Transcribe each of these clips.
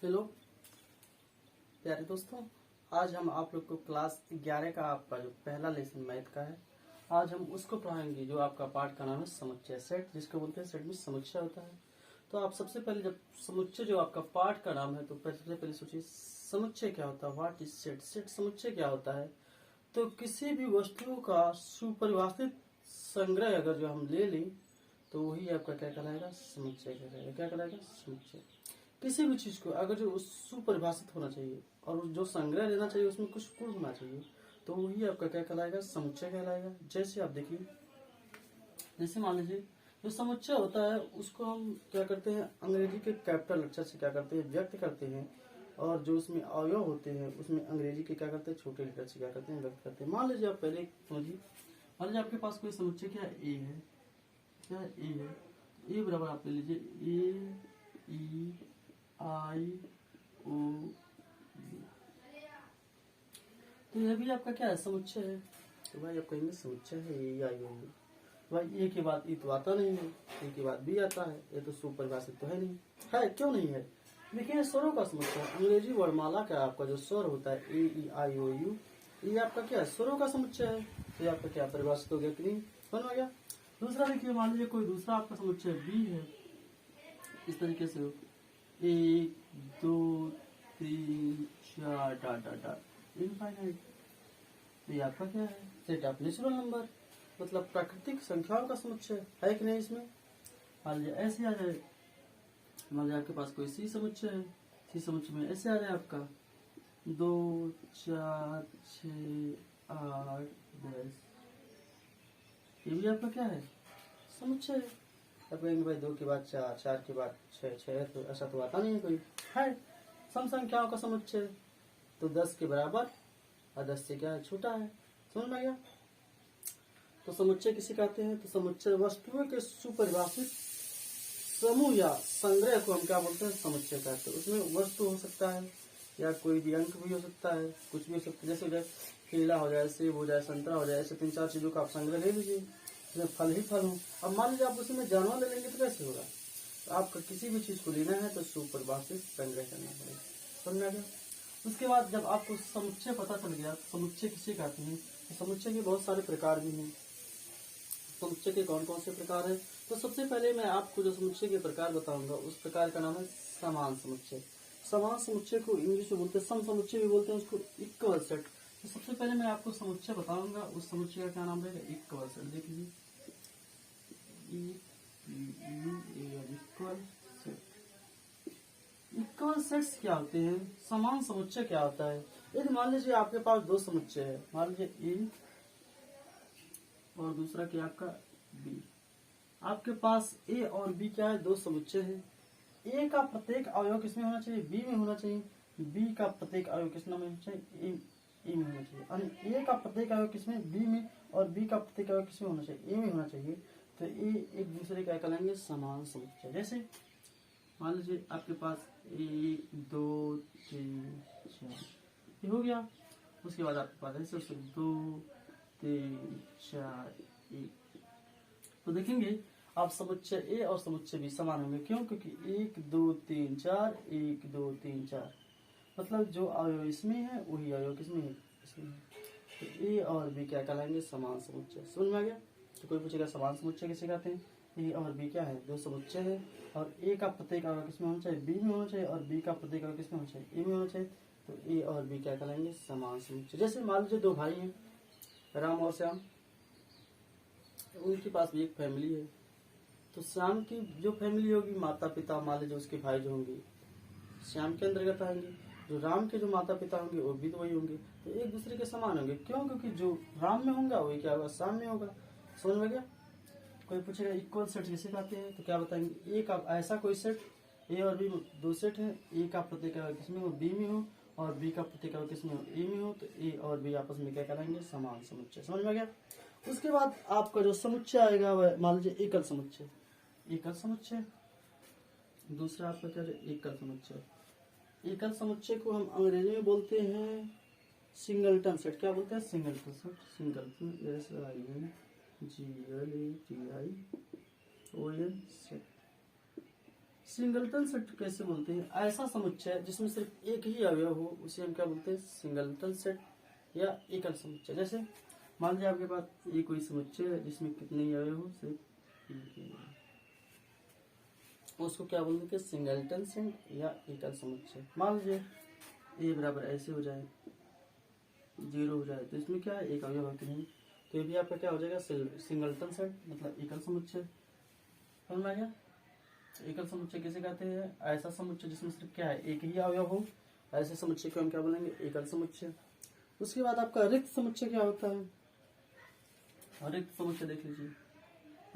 Hello प्यारे दोस्तों, आज हम आप लोग को क्लास 11 का आपका जो पहला लेसन मैथ का है, आज हम उसको पढ़ाएंगे जो आपका पाठ का नाम है समुच्चय सेट, जिसको बोलते हैं सेट में समुच्चय होता है। तो आप सबसे पहले जब समुच्चय जो आपका पाठ का नाम है तो सबसे पहले सोचिए समुच्चय क्या होता है। What is set? सेट समुच्चय क्या होता है? तो किसी भी वस्तु का सुपरिभाषित संग्रह अगर जो हम ले लें तो वही आपका क्या कहलाएगा? समुच्चय कहलाएगा। क्या कहलाएगा? समुच्चय। किसी भी चीज को अगर जो सुपरिभाषित होना चाहिए और जो संग्रह लेना चाहिए उसमें कुछ गुण होना चाहिए तो वही आपका क्या कहलाएगा? समुच्चय कहलाएगा। जैसे आप देखिए, जैसे मान लीजिए जो समुच्चय होता है उसको हम क्या करते हैं, अंग्रेजी के कैपिटल अक्षर से क्या करते हैं, व्यक्त करते हैं। और जो उसमें अवयव होते हैं उसमें अंग्रेजी के क्या करते हैं, छोटे लेटर से क्या करते हैं, व्यक्त करते हैं। मान लीजिए आप पहले समझिए, मान लीजिए आपके पास कोई समुच्चय क्या है, ए है। क्या है? ए है। ए बराबर आप ले लीजिए ए ई आई ओ यू। तो यह भी आपका क्या है? समुच्चय है। तो भाई आप कहेंगे समुच्चय है ए आई ओ यू, भाई ए के बाद ई तो आता नहीं है, ए के बाद बी आता है, ये तो सुपरिभाषित तो है नहीं। है क्यों नहीं है? देखिए स्वरों का समुच्चय, अंग्रेजी वर्णमाला का आपका जो स्वर होता है ए ई आई ओ यू, ये आपका क्या है? स्वरों का समुच्चय है। तो ये आपका क्या परिभाषित हो गया कि नहीं? समझ में आ गया? दूसरा देखिए, मान लीजिए कोई दूसरा आपका समुच्चय बी है। इस तरीके से 1 2 3 4 डॉट डॉट डॉट इनफाइनाइट। तो ये आपका क्या है? सेट ऑफ नेचुरल नंबर, मतलब प्राकृतिक संख्याओं का समुच्चय है कि नहीं? इसमें मान लीजिए ऐसे आ जाए, मान लीजिए आपके पास कोई सी समुच्चय है, सी समुच्चय में ऐसे आ जाए आपका 2 4 6 8 10, ये भी आपका क्या है? समुच्चय है। अब कहेंगे भाई 2 के बाद 4, 4 के बाद 6, 6 तो ऐसा तो आता नहीं है कोई। है सम संख्याओं का समुच्चय, तो 10 के बराबर और 10 से क्या है? छोटा है। समझ में आ गया? तो समुच्चय किसे कहते हैं? तो समुच्चय वस्तुओं के सुपरिभाषित समूह या संग्रह को हम क्या बोलते हैं? समुच्चय कहते हैं। उसमें वस्तु हो सकता है या कोई भी अंक भी हो सकता है, कुछ भी हो सकता है। जैसे हो जाए केला हो जाए, सेब हो जाए, संतरा हो जाए, ऐसे 3-4 चीजों का आप संग्रह ले लीजिए, इसमें फल ही फल हो। अब मान लीजिए आप उसी में जानवर ले लेंगे तो कैसे होगा? तो आपको किसी भी चीज को लेना है तो सुपरिभाषित संग्रह करना पड़ेगा। समझ में आ गया? उसके बाद जब आपको समुच्चय पता चल गया तो समुच्चय किसे कहते हैं? तो समुच्चय के बहुत सारे प्रकार भी हैं। समुच्चय के कौन कौन से प्रकार है? तो सबसे पहले मैं आपको जो समुच्चय के प्रकार बताऊंगा उस प्रकार का नाम है समान समुच्चय। समान समुच्चय को इंग्लिश में बोलते हैं, सम समुच्चय भी बोलते हैं उसको, इक्वल सेट। तो सबसे पहले मैं आपको समुच्चय बताऊंगा, उस समुच्चय का क्या नाम रहेगा? Equal set. देख लीजिए इक्वल सेट। इक्वल सेट्स क्या होते हैं? समान समुच्चय क्या होता है? यदि मान लीजिए आपके पास दो समुच्चय है, मान लीजिए ए और दूसरा क्या आपका बी। आपके पास ए और बी क्या है? दो समुच्चय है। ए का प्रत्येक अवयव किसमें होना चाहिए? बी में होना चाहिए। बी का प्रत्येक अवयव किसमें होना चाहिए? ए में होना चाहिए। यानी ए का प्रत्येक अवयव किसमें? बी में, और बी का प्रत्येक अवयव किसमें होना चाहिए? ए में होना चाहिए। तो ए एक दूसरे का कहलाएंगे समान समुच्चय। जैसे मान लीजिए आपके पास 1 2 3 4, ये हो गया। उसके बाद आपके पास ऐसे 2 3 4 1। तो देखेंगे आप समुच्चय ए और समुच्चय बी समान होंगे। क्यों? क्योंकि 1 2 3 4, 1 2 3 4, मतलब जो अवयव इसमें है वही अवयव किसमें है? इसमें है। तो ए और बी क्या कहलाएंगे? समान समुच्चय। समझ में आ गया? तो कोई पूछेगा समान समुच्चय किसे कहते हैं? ए और बी क्या है? दो समुच्चय है, और ए का प्रत्येक अवयव किसमें होना चाहिए? बी में होना चाहिए, और बी का प्रत्येक अवयव किसमें होना चाहिए? ए में होना चाहिए। तो ए और बी क्या कहलाएंगे? समान समुच्चय। जैसे मान लीजिए दो भाई हैं, राम और श्याम, उनके पास भी एक फैमिली है। तो श्याम की जो फैमिली होगी, माता पिता मान लीजिए उसके भाई जो होंगे श्याम के अंतर्गत आएंगे। जो राम के जो माता पिता होंगे वो भी तो वही होंगे, तो एक दूसरे के समान होंगे। क्यों? क्योंकि जो राम में होगा वही क्या होगा? श्याम में होगा। समझ में गया? कोई पूछेगा इक्वल सेट किसे कहते हैं? तो क्या बताएंगे? ए का ऐसा कोई सेट, ए और बी दो सेट है, ए का प्रत्येक अवयव किसमें हो? बी में हो, और बी का प्रत्येक अवयव किसमें हो? ए में हो। तो ए और बी आपस में क्या कहलाएंगे? समान समुच्चय। समझ में गया? उसके बाद आपका जो समुच्चय आएगा वह मान लीजिए एकल समुच्चय। एकल समुच्चय। दूसरा आपका क्या है? एकल समुच्चय। एकल समुच्चय को हम अंग्रेजी में बोलते हैं सिंगलटन सेट। क्या बोलते हैं? Singleton set. Singleton SINGLETION set. Singleton set कैसे बोलते हैं? ऐसा समुच्चय जिसमें सिर्फ एक ही अवयव हो उसे हम क्या बोलते हैं? सिंगलटन सेट या एकल समुच्चय। जैसे मान लीजिए आपके पास ये कोई समुच्चय है जिसमें कितने ही अवयव हो? सिर्फ एक ही अवयव। उसको क्या बोलते हैं? सिंगलटन सेट या एकल समुच्चय। मान लीजिए ए बराबर ऐसे हो जाए, 0 हो जाए, तो इसमें क्या है? एक अवयव है कि नहीं, तो ये भी आपका क्या हो जाएगा? सिंगलटन सेट मतलब एकल समुच्चय। समझ में आ गया? एकल समुच्चय किसे कहते हैं? ऐसा समुच्चय जिसमें सिर्फ क्या है? एक ही अवयव हो, ऐसे समुच्चय को हम क्या बोलेंगे? एकल समुच्चय। उसके बाद आपका रिक्त समुच्चय क्या होता है? रिक्त समुच्चय देख लीजिए,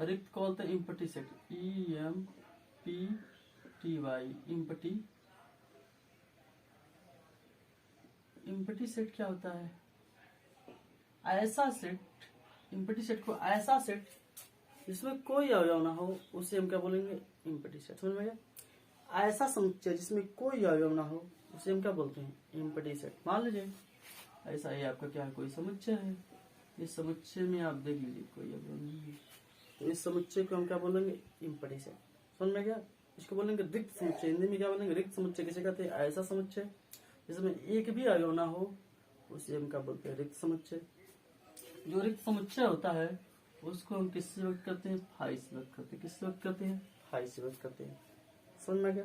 रिक्त को बोलते हैं empty set, EMPTY, empty set क्या होता है? ऐसा सेट, इम्पटी सेट को ऐसा सेट जिसमें कोई अवयव ना हो उसे हम क्या बोलेंगे? Empty set. समझ में गया? ऐसा समुच्चय जिसमें कोई अवयव ना हो उसे हम क्या बोलते हैं? Empty set. मान लीजिए ऐसा ही आपका क्या है? कोई समुच्चय है, इस समुच्चय में आप देख लीजिए कोई अवयव नहीं है, तो इस समुच्चय को हम क्या बोलेंगे? Empty set. समझ में गया? इसको बोलेंगे रिक्त समुच्चय। हिंदी में क्या बोलेंगे? रिक्त समुच्चय किसे कहते हैं? ऐसा समुच्चय जिसमें एक भी अवयव ना हो उसे हम क्या बोलते हैं? रिक्त समुच्चय। जो रिक्त समुच्चय होता है उसको हम किससे व्यक्त करते हैं? फाई से व्यक्त करते हैं। किससे व्यक्त करते हैं? फाई से व्यक्त करते हैं। समझ में गया?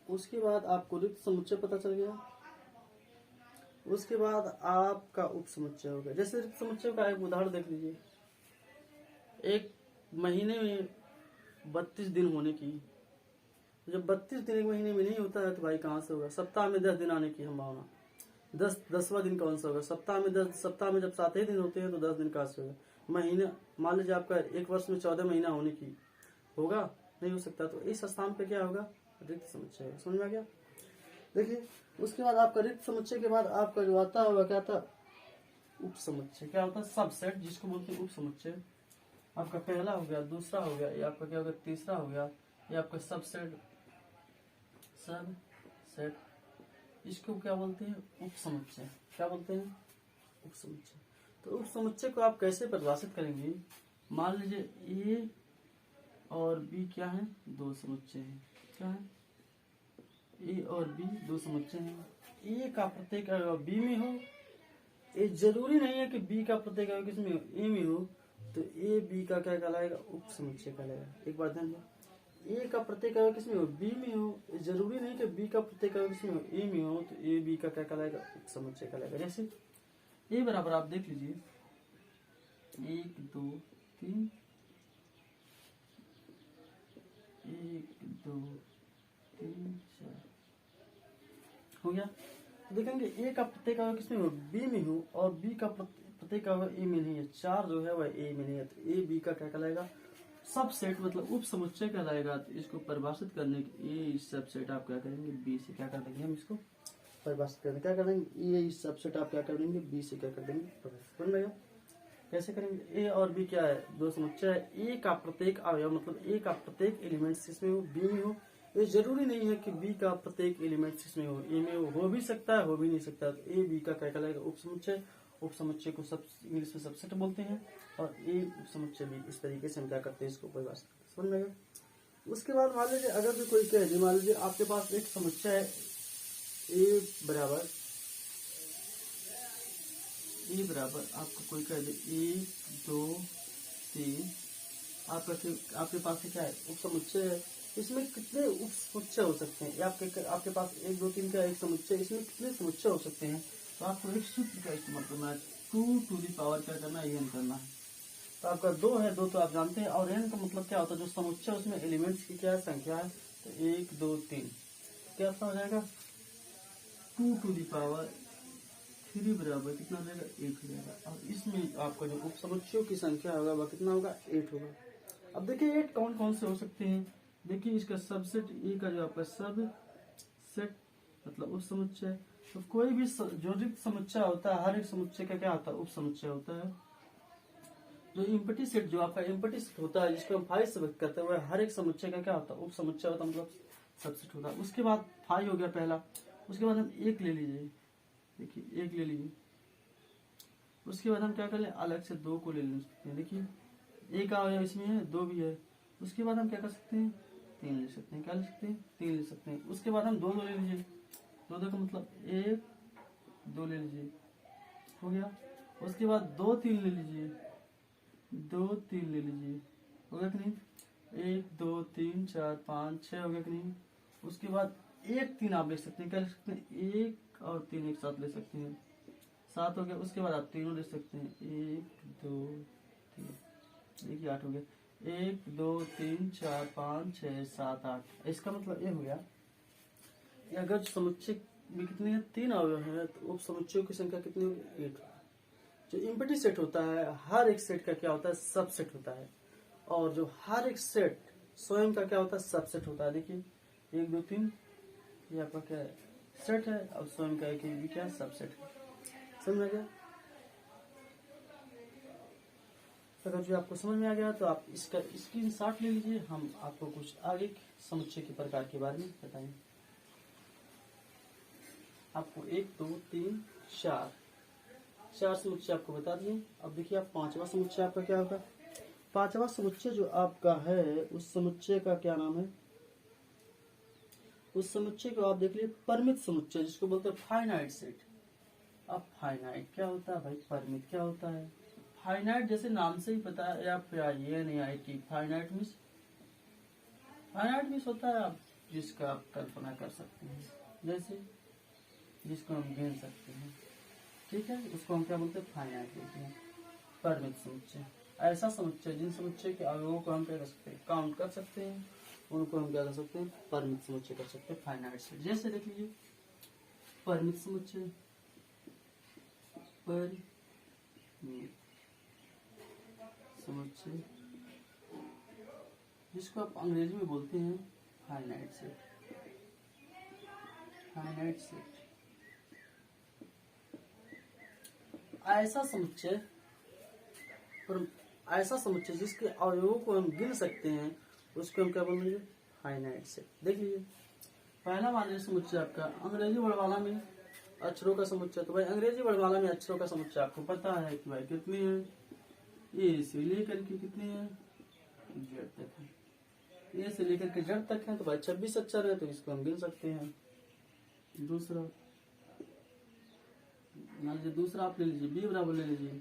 उसके बाद आपको रिक्त समुच्चय पता चल गया। उसके बाद आपका उप समुच्चय हो गया। जैसे रिक्त समुच्चय का एक उदाहरण देख लीजिए, एक महीने में 32 दिन होने की, जब 32 दिन एक महीने में नहीं होता है तो भाई कहाँ से होगा? सप्ताह में 10 दिन आने की संभावना, 10वां दिन कौन सा होगा? सप्ताह में 10, सप्ताह में जब 7 ही दिन होते हैं तो 10 दिन कहाँ से होगा? महीना मान लीजिए आपका एक वर्ष में 14 महीना होने की होगा, नहीं हो सकता, तो इस स्थान पे क्या होगा? रिक्त समुच्चय है। समझ में आ गया? देखिए उसके बाद आपका रिक्त समुच्चय के बाद आपका जो आता होगा क्या था? उप समुच्चय। क्या होता है? सबसेट, जिसको बोलते हैं उप समुच्चय। आपका पहला हो गया, दूसरा हो गया, ये आपका क्या हो गया? तीसरा हो गया, ये आपका सबसेट, सब सेट, इसको क्या बोलते हैं? उप समुच्चय। क्या बोलते हैं? उप समुच्चय। तो उप समुच्चय को आप कैसे परिभाषित करेंगे? मान लीजिए ए और बी क्या है? दो समुच्चय है। क्या है? ए और बी दो समुच्चय हैं। ए का प्रत्येक अवयव बी में हो, ये जरूरी नहीं है कि बी का प्रत्येक अवयव किसमें हो? ए में हो, तो ए बी का क्या कहलाएगा? उप समुच्चय कहलाएगा। एक बार ध्यान दो, ए का प्रत्येक अवयव किसमें हो? बी में हो, जरूरी नहीं कि बी का प्रत्येक अवयव किसमें हो? ए में हो, तो ए बी का क्या कहलाएगा? उप समुच्चय कहलाएगा। जैसे ए बराबर आप देख लीजिए 1 2 3, 1 2 3 4 हो गया। तो देखेंगे ए का प्रत्येक अवयव किसमें हो? बी में हो, और बी का प्रत्येक अवयव ए में नहीं है। 4 जो है वह ए में नहीं है, तो ए बी का क्या कहलाएगा? सबसेट मतलब उप समुच्चय कहलाएगा। तो इसको परिभाषित करने के ए सबसेट आप क्या करेंगे? बी से क्या कर देंगे? हम इसको परिभाषित करने क्या कर देंगे? ए सबसेट आप क्या कर देंगे? बी से क्या कर देंगे? समझ में आया? कैसे करेंगे? ए और बी क्या है? दो समुच्चय है। ए का प्रत्येक अवयव मतलब ए का प्रत्येक एलिमेंट इसमें हो, बी में हो, ये जरूरी नहीं है कि बी का प्रत्येक एलिमेंट इसमें हो, ए में हो भी सकता है, हो भी नहीं सकता। तो ए बी का क्या कहलाएगा? उप समुच्चय। उप समुच्चय को सब इंग्लिश में सबसेट बोलते हैं, और ए उप समुच्चय भी। इस तरीके से हम क्या करते हैं? इसको परिभाषित करते हैं। समझ में आएगा? उसके बाद मान लीजिए अगर भी कोई कह दे, मान लीजिए आपके पास एक समुच्चय है ए बराबर आपको कोई कह दे 1 2 3, आपके पास क्या है? उप समुच्चय है। इसमें कितने उप समुच्चय हो सकते हैं? आपके पास 1 2 3 का एक समुच्चय, इसमें कितने समुच्चय हो सकते हैं? तो आपको एक सूत्र का इस्तेमाल करना है, 2 टू दी पावर क्या करना है? n करना है। तो आपका 2 है, 2 तो आप जानते हैं, और n का मतलब क्या होता है? जो समुच्चय उसमें एलिमेंट्स की क्या संख्या है? तो 1 2 3 क्या हो जाएगा? 2 टू दी पावर 3 बराबर कितना हो जाएगा? 8 हो जाएगा। और इसमें आपका जो उप समुच्चयों की संख्या होगा वह कितना होगा? 8 होगा। अब देखिए 8 कौन कौन से हो सकते हैं? देखिए इसका सबसेट ए का जो आपका सब सेट मतलब उप समुच्चय। तो कोई भी जो रिक्त समुच्चय होता है, हर एक समुच्चय का क्या होता है? उप समुच्चय होता है। जो इम्पटी सेट, जो आपका इम्पटी सेट होता है जिसको हम फाई से व्यक्त करते हैं, वह हर एक समुच्चय का क्या होता है? उप समुच्चय होता है, मतलब सबसेट होता है। उसके बाद फाई हो गया पहला। उसके बाद हम एक ले लीजिए, देखिए एक ले लीजिए। उसके बाद हम क्या कर ले? अलग से 2 को ले सकते हैं। देखिए एक अवयव इसमें है, 2 भी है। उसके बाद हम क्या कर सकते हैं, 3 ले सकते हैं। क्या ले सकते हैं, 3 ले सकते हैं। उसके बाद हम 2 2 ले लीजिए, 2 2 का मतलब 1 2 ले लीजिए, हो गया। उसके बाद 2 3 ले लीजिए, 2 3 ले लीजिए, हो गया कि नहीं। 1 2 3 4 5 6 हो गया कि नहीं। उसके बाद 1 3 आप ले सकते हैं। क्या ले सकते हैं, 1 और 3 एक साथ ले सकते हैं, 7 हो गया। उसके बाद आप तीनों ले सकते हैं, 1 2 3, देखिए 8 हो गया। 1 2 3 4 5 6 7 8। इसका मतलब ये हो गया कि अगर समुच्चय में कितने हैं, 3 अवयव हैं, तो उप समुच्चयों की संख्या कितनी होगी, 8। जो इम्पटी सेट होता है, हर एक सेट का क्या होता है, सब सेट होता है। और जो हर एक सेट स्वयं का क्या होता है, सब सेट होता है। देखिए 1 2 3 ये आपका क्या है, सेट है, और स्वयं का एक भी क्या, सब सेट है। समझ में आ गया। अगर जो आपको समझ में आ गया तो आप इसका स्क्रीनशॉट ले लीजिए। हम आपको कुछ आगे समुच्चय के प्रकार के बारे में बताएंगे। आपको 1 2 3 4 समुच्चय आपको बता दिए। अब देखिए आप 5वां समुच्चय आपका क्या होगा। 5वां समुच्चय जो आपका है, उस समुच्चय का क्या नाम है, उस समुच्चय को आप देख लीजिए परिमित समुच्चय, जिसको बोलते हैं फाइनाइट सेट। अब फाइनाइट क्या होता है भाई, परिमित क्या होता है। फाइनाइट जैसे नाम से ही पता है, या फिर ये नहीं आई कि फाइनाइट मीन्स होता है आप जिसका आप कल्पना कर सकते हैं, जैसे जिसको हम गिन सकते हैं, ठीक है, उसको हम क्या बोलते हैं, फाइनाइट बोलते हैं। परिमित समुच्चय ऐसा समुच्चय जिन समुच्चय के अवयवों को हम क्या कर सकते हैं, काउंट कर सकते हैं, उनको हम क्या कर सकते हैं, परिमित समुच्चय कर सकते हैं, फाइनाइट सेट। जैसे देख लीजिए परिमित समुच्चय, परिमित समुच्चय जिसको आप अंग्रेजी में बोलते हैं फाइनाइट सेट। फाइनाइट सेट ऐसा समुच्चय जिसके अवयवों को हम गिन सकते हैं, उसको हम क्या बोलेंगे, फाइनाइट सेट। देख लीजिए पहला मान लीजिए समुच्चय आपका अंग्रेजी वर्णमाला में अक्षरों का समुच्चय। तो भाई अंग्रेजी वर्णमाला में अक्षरों का समुच्चय आपको पता है कि भाई कितनी है, ए से लेकर के कितनी है, जेड तक है। ए से लेकर के जेड तक है, तो भाई 26 अक्षर है, तो इसको हम गिन सकते हैं। दूसरा मान लीजिए, दूसरा आप ले लीजिए, बी बराबर ले लीजिए।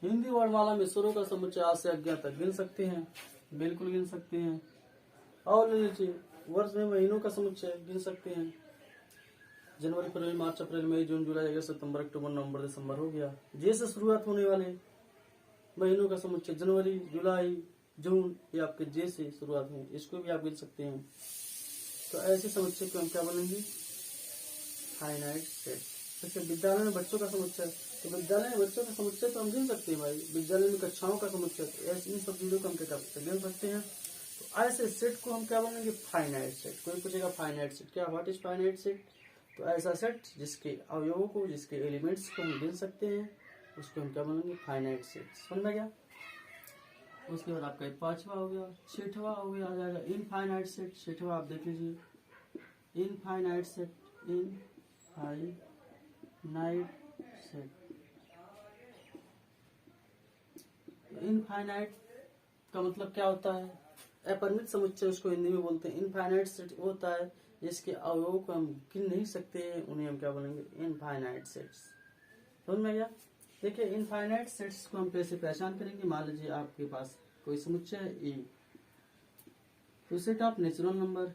हिंदी वर्णमाला में स्वरों का समुच्चय आ से अज्ञा तक गिन सकते हैं, बिल्कुल गिन सकते हैं। और ले लीजिए वर्ष में महीनों का समुच्चय गिन सकते हैं, जनवरी फरवरी मार्च अप्रैल मई जून जुलाई अगस्त सितंबर अक्टूबर नवंबर दिसंबर हो गया। जे से शुरुआत होने वाले महीनों का समुच्चय जनवरी जुलाई जून, ये आपके जे से शुरुआत हुई, इसको भी आप गिन सकते हैं। तो ऐसे समुच्चय को हम क्या बोलेंगे, फाइनाइट सेट। जैसे विद्यालय में बच्चों का समुच्चय, तो विद्यालय में बच्चों का समुच्चय तो हम गिन सकते हैं भाई। विद्यालय में कक्षाओं का समुच्चय, तो ऐसे इन सब चीजों को हम क्या कर सकते हैं, गिन सकते हैं। तो ऐसे सेट को हम क्या बोलेंगे, फाइनाइट सेट। कोई पूछेगा फाइनाइट सेट क्या, व्हाट इज फाइनाइट सेट। तो ऐसा सेट जिसके अवयवों को, जिसके एलिमेंट्स को हम गिन सकते हैं, उसको हम क्या बोलेंगे, फाइनाइट सेट। समझ में गया। उसके बाद आपका 5वां हो गया। 6वां हो गया आ जाएगा इनफाइनाइट सेट। 6वां आप देख लीजिए, infinite set. Infinite set, infinite का मतलब क्या होता है, अपरिमित समुच्चय उसको हिंदी में बोलते हैं। इनफाइनाइट सेट होता है जिसके अवयवों को हम गिन नहीं सकते हैं, उन्हें हम क्या बोलेंगे, इनफाइनाइट सेट्स। समझ में गया। देखिए इनफाइनाइट सेट्स को हम कैसे पहचान करेंगे। मान लीजिए आपके पास कोई समुच्चय है ए, तो सेट ऑफ नेचुरल नंबर,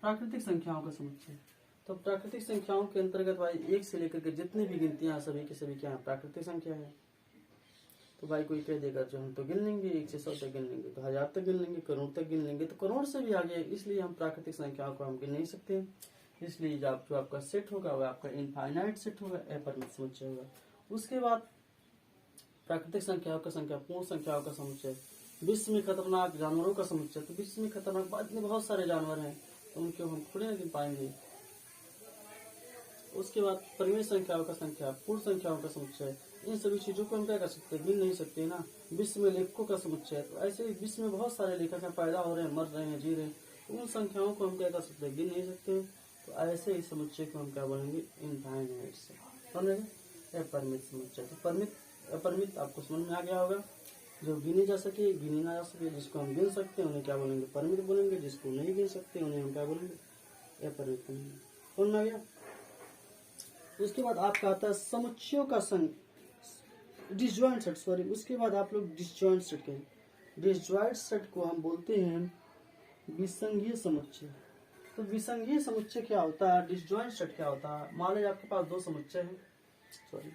प्राकृतिक संख्याओं का समुच्चय। तो प्राकृतिक संख्याओं के अंतर्गत भाई 1 से लेकर के जितनी भी गिनतियां सभी के सभी क्या है, प्राकृतिक संख्या है। तो भाई कोई कह देगा जो हम तो गिन लेंगे 1 से 100 तक गिन लेंगे, तो 1000 तक गिन लेंगे, करोड़ तक गिन लेंगे, तो करोड़ से भी आगे, इसलिए हम प्राकृतिक संख्याओं को हम गिन नहीं सकते। इसलिए जो आपका सेट होगा वह आपका इनफाइनाइट सेट होगा, अपरिमित समुच्चय होगा। उसके बाद प्राकृतिक संख्याओं का संख्या, पूर्ण संख्याओं का समुच्चय, विश्व में खतरनाक जानवरों का समुच्चय। तो विश्व में खतरनाक इतने बहुत सारे जानवर हैं, तो उनको हम थोड़े ना गिन पाएंगे। उसके बाद परिमेय संख्याओं का संख्या, पूर्ण संख्याओं का समुच्चय, इन सभी चीजों को हम क्या कर सकते हैं, गिन नहीं सकते ना। विश्व में लेखकों का समुच्चय, तो ऐसे विश्व में बहुत सारे लेखक हैं, पैदा हो रहे हैं, मर रहे हैं, जी रहे हैं, तो उन संख्याओं को हम क्या कर सकते हैं, गिन नहीं सकते। तो ऐसे ही समुच्चय को हम क्या बोलेंगे, इनफाइनाइट से। समझेंगे अपरिमित समुच्चय। तो परिमित अपरिमित आपको समझ में आ गया होगा। जो गिने जा सके, गिने ना जा सके, जिसको हम गिन सकते हैं उन्हें क्या बोलेंगे, परिमित बोलेंगे। जिसको नहीं गिन सकते उन्हें हम क्या बोलेंगे, अपरिमित बोलेंगे। समझ में आ गया। उसके बाद आपका आता है समुच्चयों का संघ, डिसजॉइंट सेट, सॉरी। उसके बाद आप लोग डिसजॉइंट सेट कहें। डिसजॉइंट सेट को हम बोलते हैं विसंगीय समुच्चय। तो विसंगीय समुच्चय क्या होता है, डिसजॉइंट सेट क्या होता है। मान लीजिए आपके पास दो समुच्चय है, सॉरी।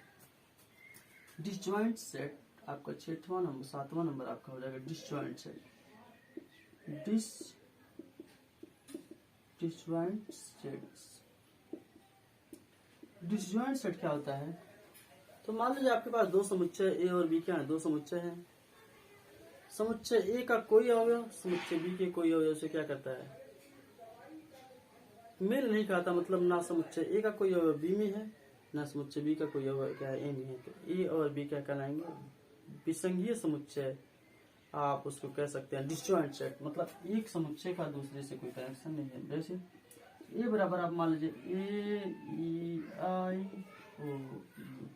डिसजॉइंट सेट आपका 6वां नंबर 7वां नंबर आपका हो जाएगा डिसजॉइंट सेट। डिसजॉइंट सेट क्या होता है। तो मान लीजिए आपके पास दो समुच्चय ए और बी क्या है, दो समुच्चय हैं। समुच्चय ए का कोई अवयव समुच्चय बी के कोई अवयव से क्या करता है, मेल नहीं खाता। मतलब ना समुच्चय ए का कोई अवयव बी में है, ना समुच्चय बी का कोई अवयव क्या है, ए में है। तो ए और बी क्या कहलाएंगे, विसंगीय समुच्चय। आप उसको कह सकते हैं डिसजॉइंट सेट। मतलब एक समुच्चय का दूसरे से कोई कनेक्शन नहीं है। जैसे ए बराबर आप मान लीजिए ए ई आई ओ यू,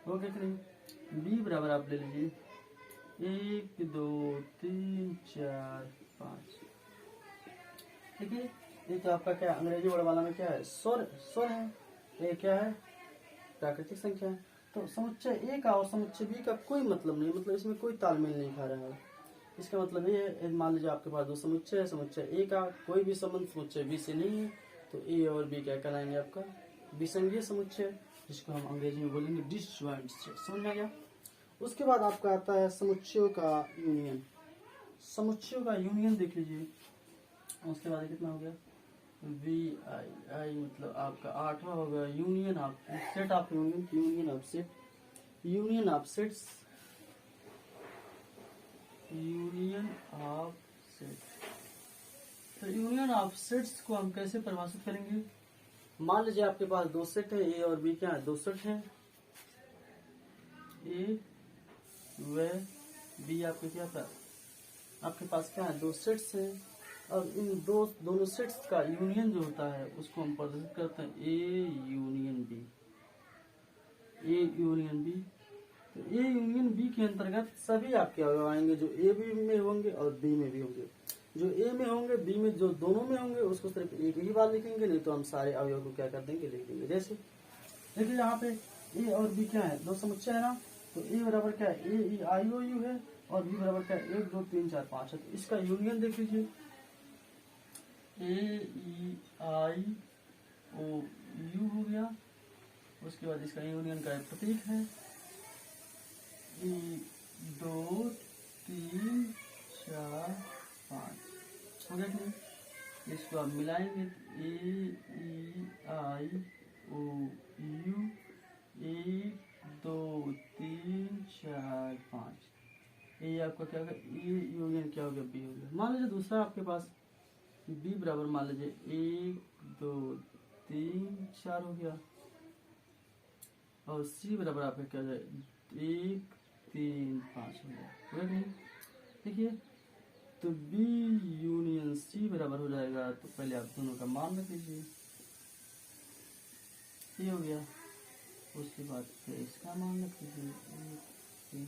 ओके कि नहीं। बी बराबर आप ले लीजिए 1 2 3 4 5। ठीक है, ये तो आपका क्या अंग्रेजी वर्ड वाला में क्या है, स्वर है। ये क्या है, प्राकृतिक संख्या है। तो समुच्चय ए का और समुच्चय बी का कोई मतलब नहीं, मतलब इसमें कोई तालमेल नहीं खा रहा है। इसका मतलब ये है, मान लीजिए आपके पास दो समुच्चय है, समुच्चय ए का कोई भी संबंध समुच्चय बी से नहीं है, तो ए और बी क्या कहलाएंगे, आपका विसंगीय समुच्चय, जिसको हम अंग्रेजी में बोलेंगे डिसजॉइंट सेट। समझ में आ गया। उसके बाद आपका आता है समुच्चयों का यूनियन। समुच्चयों का यूनियन देख लीजिए। उसके बाद कितना हो गया, वी आई आई मतलब आपका 8वां हो गया union of set of union, union of set, union of sets, union of set. तो यूनियन ऑफ सेट्स को हम कैसे परिभाषित करेंगे। मान लीजिए आपके पास दो सेट है, ए और बी क्या है, दो सेट है। ए व बी आपके क्या था, आपके पास क्या है, दो सेट्स हैं। और इन दोनों सेट्स का यूनियन जो होता है उसको हम प्रदर्शित करते हैं A union B, A union B. तो ए यूनियन बी के अंतर्गत सभी आपके अवयव आएंगे जो ए बी में होंगे और बी में भी होंगे। जो ए में होंगे, बी में, जो दोनों में होंगे उसको सिर्फ एक ही बार लिखेंगे, नहीं तो हम सारे अवयव को क्या कर देंगे, लिख देंगे। जैसे देखिए यहाँ पे ए और बी क्या है, दो समुच्चय है ना। तो ए बराबर क्या है, ए ई आई ओ यू है, और बी बराबर क्या है, 1 2 3 4 5 है। तो इसका यूनियन देख लीजिए, ए ई आई ओ यू हो गया। उसके बाद इसका यूनियन का प्रतीक है 1 2 3 4 5, हो गया कि नहीं। इसको आप मिलाएंगे, ए ई आई ओ यू 1 2 3 4 5। ये आपका क्या होगा, ए यूनियन क्या हो गया, बी हो गया। मान लीजिए दूसरा आपके पास बी बराबर मान लीजिए 1 2 3 4 हो गया, और सी बराबर आपका क्या हो जाए 1 3 5 हो गया, हो गया नहीं। देखिए तो बी यूनियन सी बराबर हो जाएगा, तो पहले आप दोनों का मान रख लीजिए, ये हो गया। उसके बाद फिर इसका मान रख लीजिए 1 3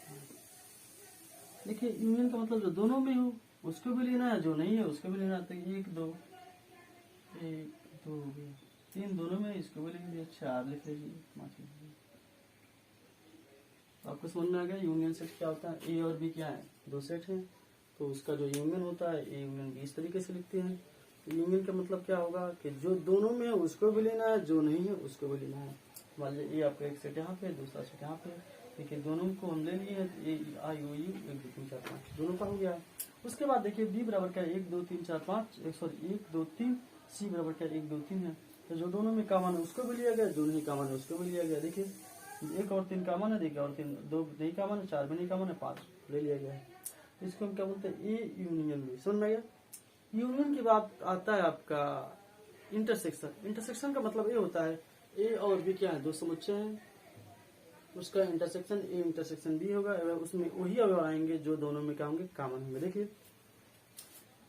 5। देखिए यूनियन का मतलब जो दोनों में हो उसको भी लेना है, जो नहीं है उसको भी लेना है। तो 1 2 हो गया, 3 दोनों में, इसको भी लिख लीजिए, 4 लिख लीजिए, 5 लिख लीजिए। तो आपको समझ में आ गया यूनियन सेट क्या होता है। ए और बी क्या है, दो सेट हैं, तो उसका जो यूनियन होता है ए यूनियन बी, इस तरीके से लिखते हैं। यूनियन का मतलब क्या होगा कि जो दोनों में है उसको भी लेना है, जो नहीं है उसको भी लेना है। मान लीजिए ये आपका एक सेट यहाँ पे, दूसरा सेट यहाँ पे, देखिए दोनों को हम ले लिए हैं, ए आई ओ यू 1 2 3 4 5 दोनों का हो गया। उसके बाद देखिए बी बराबर क्या है 1 2 3 4 5, 1 2 3, सी बराबर क्या है 1 2 3 है। तो जो दोनों में कॉमन है उसको भी लिया गया, जो नहीं कॉमन है उसको भी लिया गया। देखिए 1 और 3 कॉमन है, देखिए और 3 2 नहीं कॉमन है, 4 भी नहीं कॉमन है, 5 ले लिया गया है। इसको हम क्या बोलते हैं, ए यूनियन बी। समझ में आया। यूनियन की बात आता है आपका इंटरसेक्शन। इंटरसेक्शन का मतलब ये होता है ए और बी क्या है, दो समुच्चय हैं, उसका इंटरसेक्शन ए इंटरसेक्शन बी होगा, उसमें वही अवयव आएंगे जो दोनों में क्या होंगे, कॉमन होंगे। देखिए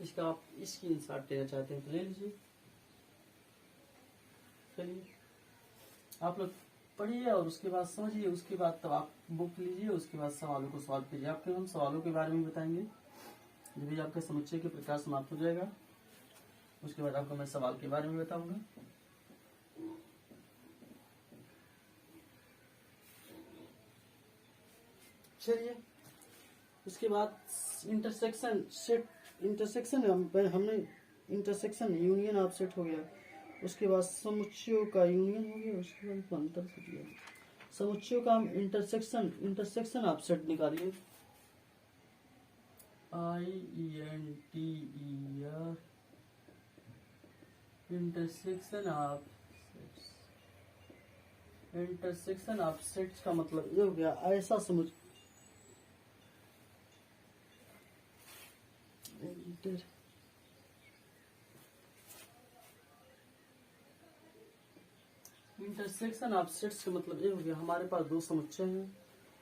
इसका आप इसकी इंसर्ट लेना चाहते हैं तो ले लीजिए। चलिए आप लोग पढ़िए और उसके बाद समझिए, उसके बाद तब आप बुक लीजिए, उसके बाद सवालों को सॉल्व कीजिए। आपके हम सवालों के बारे में बताएंगे जब भी आपका समुच्चय के प्रकार समाप्त हो जाएगा, उसके बाद आपको मैं सवाल के बारे में बताऊंगा। चलिए, उसके बाद इंटरसेक्शन सेट, इंटरसेक्शन हमने इंटरसेक्शन यूनियन ऑफ सेट हो गया। उसके बाद समुच्चयों का यूनियन हो गया। उसके बाद अंतर हो गया, समुच्चयों का हम इंटरसेक्शन, इंटरसेक्शन ऑफ सेट निकालिए। IENTER, intersection of sets. Intersection of sets का मतलब ये हो गया ऐसा समुच्चय, इंटरसेक्शन ऑफ सेट्स का मतलब ये हो गया हमारे पास दो समुच्चय हैं,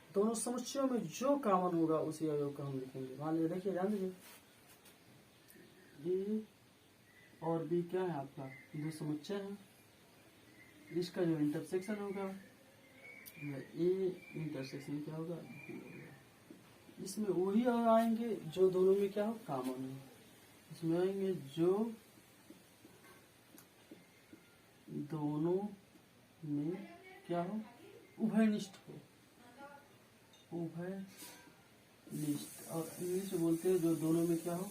दोनों समुच्चयों में जो कॉमन होगा उसी अवयव का हम लिखेंगे। मान लीजिए, देखिए ध्यान दीजिए, ए और बी क्या है आपका, दो समुच्चय है, इसका जो इंटरसेक्शन होगा ए इंटरसेक्शन क्या होगा, बी होगा। इसमें वही आएंगे जो दोनों में क्या हो कॉमन है, इसमें आएंगे जो दोनों में क्या हो उभयनिष्ठ हो, उभयनिष्ठ, और इंग्लिश में बोलते हैं जो दोनों में क्या हो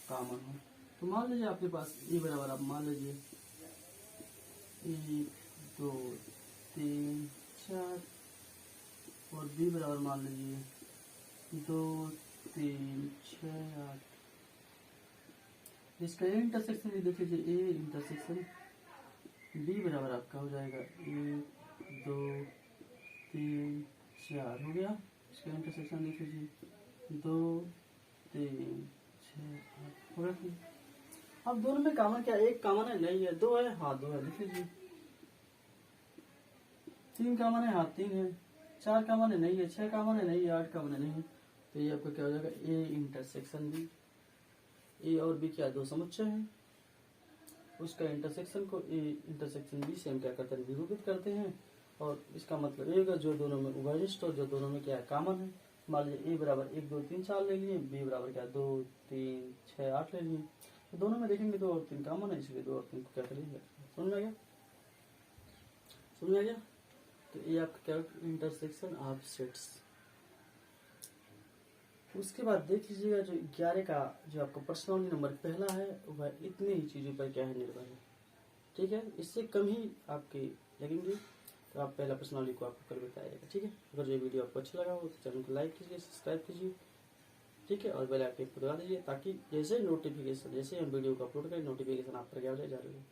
कॉमन हो। तो मान लीजिए आपके पास ए बराबर, आप मान लीजिए 1 2 3 4 और बी बराबर मान लीजिए 2 3 6 8। इसका इंटरसेक्शन भी देख लीजिए, ए इंटरसेक्शन बी बराबर आपका हो जाएगा 1 2 3 4 हो गया। इसका इंटरसेक्शन देख लीजिए 2 3 6 8 हो गया। अब दोनों में कॉमन क्या, एक कॉमन है नहीं है, दो है हाँ दो है, लिख लीजिए। 3 कॉमन है हाँ 3 है, 4 कॉमन है नहीं है, 6 कॉमन है नहीं है, 8 कॉमन है नहीं है। तो ये आपका क्या हो जाएगा, ए इंटरसेक्शन बी। ए और बी क्या दो समुच्चय हैं, उसका इंटरसेक्शन को ए इंटरसेक्शन बी से हम क्या करते हैं निरूपित करते हैं। और इसका मतलब ये होगा जो दोनों में उभयनिष्ठ और जो दोनों में क्या है कॉमन है। मान लीजिए ए बराबर 1 2 3 4 ले लिए, बी बराबर क्या 2 3 6 8 ले लिए। तो दोनों में देखेंगे 2 और 3 कॉमन है, इसलिए 2 और 3 को क्या करेंगे, समझ में आ गया, समझ में आ गया। तो ये आपका क्या इंटरसेक्शन ऑफ सेट्स। उसके बाद देख लीजिएगा जो 11 का जो आपका पर्सनालिटी नंबर पहला है वह इतनी ही चीजों पर क्या है निर्भर है, ठीक है, इससे कम ही आपके लगेंगे। तो आप पहला पर्सनालिटी को आपको कल बताइएगा, ठीक है। अगर ये वीडियो आपको अच्छा लगा हो तो चैनल को लाइक कीजिए, सब्सक्राइब कीजिए, ठीक है, और बेल आइकन को दबा दीजिए ताकि जैसे नोटिफिकेशन, जैसे हम वीडियो को अपलोड करें नोटिफिकेशन आप पर क्या हो जाए, जा रही है।